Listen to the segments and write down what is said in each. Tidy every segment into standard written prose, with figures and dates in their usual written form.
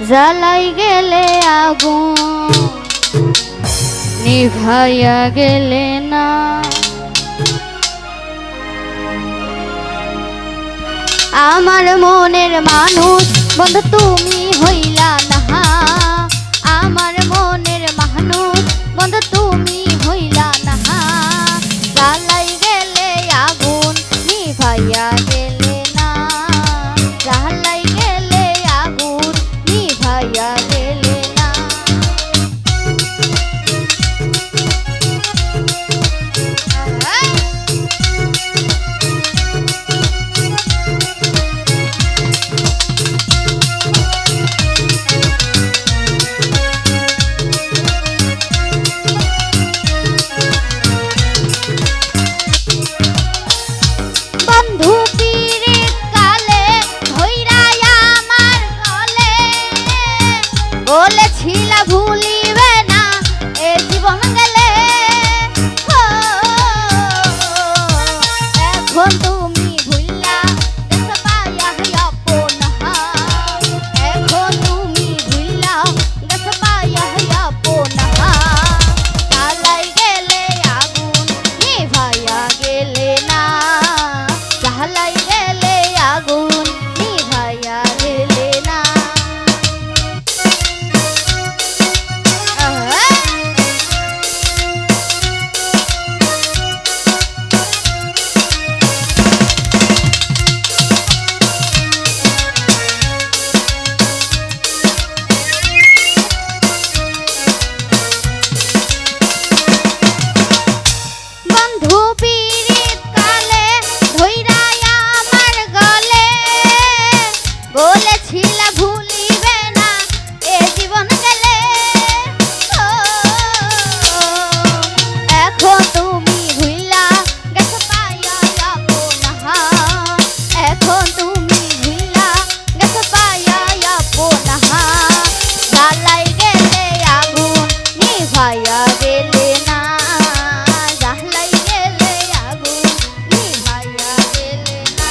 জ্বালাই গেলে আগুন নিভাইয়া গেলে না। আমার মনের মানুষ বন্ধু তুমি হইলা না, আমার মনের মানুষ বন্ধু তুমি হইলা না। জ্বালাই গেলে আগুন নিভাইয়া গেলে না, জ্বালাই গেলে আগুন নিভাইয়া গেলে না। বন্ধু পীড়িত কালে ধইরা আমার গলে, বলেছিলা ভুলিবে না এ জীবন গেলে। এখন তুমি ভুললা গেছো পাইয়া আপন হাত, এখন তুমি ভুললা গেছো পাইয়া আপন হাত। জ্বালাই গেলে আগুন নিভাইয়া গেলে না, জ্বালাই গেলে আগুন নিভাইয়া গেলে না। বন্ধু পীড়িত কালে ধইরা আমার গলে, বলেছিলা ভুলিবে না এ জীবন গেলে। এখন তুমি ভুইলা গেছো পাইয়া আপন হাত, এখন তুমি ভুইলা গেছো পাইয়া আপন হাত। জ্বালাই গেলে আগুন নিভাইয়া গেলে না, জ্বালাই গেলে আগুন নিভাইয়া গেলে না।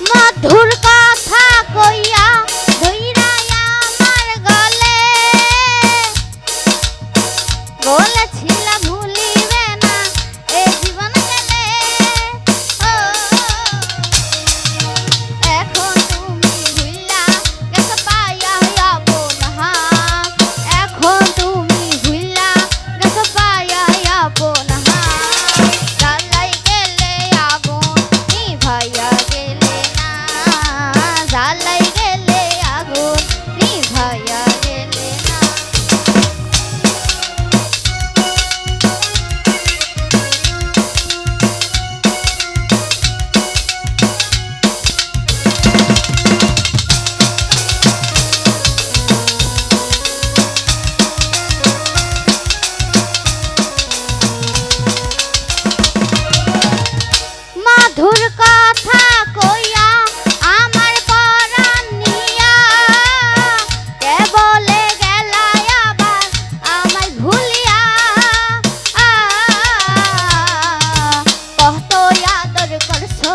মধুর কথা কইয়া ধইরা আমার গলে, বলেছিলা ভুলিবে না এ জীবন গেলে। এখন তুমি ভুইলা গেছো পাইয়া আপন হাত, এখন তুমি ভুইলা গেছো পাইয়া আপন হাত। জ্বালাই গেলে আগুন নিভাইয়া গেলে না, জ্বালাই গেলে আগুন নিভাইয়া গেলে না। মধুর কথা কইয়া আমার পরাণ নিয়া, কেবলে গেলাই আবার আমায় ভুলিয়া। কত আদর করছো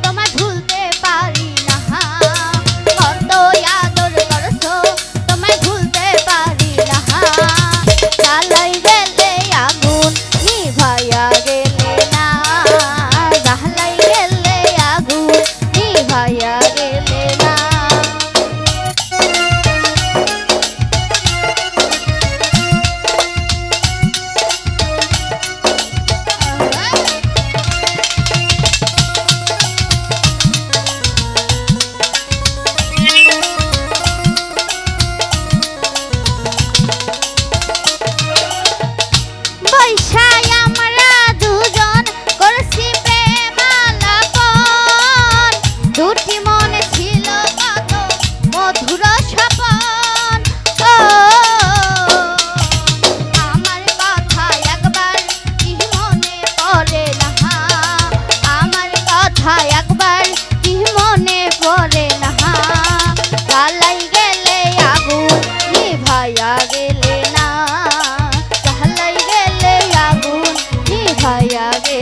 তোমায় ভুলতে পারি না, কত আদর করছো তোমায় ভুলতে পারি না। জ্বালাই গেলে আগুন নিভাইয়া গেলে না, জ্বালাই গেলে হারাইয়া গে